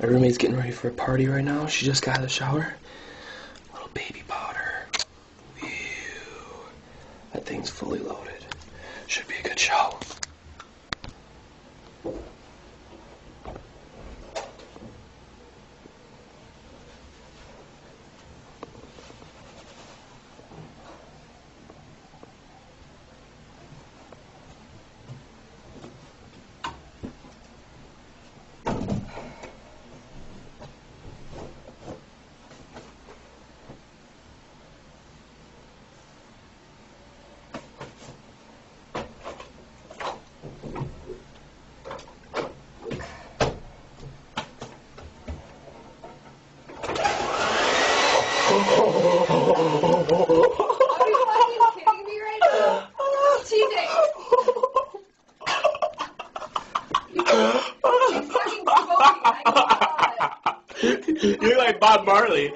My roommate's getting ready for a party right now. She just got out of the shower. Little baby powder. Ew. That thing's fully loaded. Should be a good show. Are you fucking kidding me right now? TJ! He's fucking smoking. I know. You're like Bob Marley.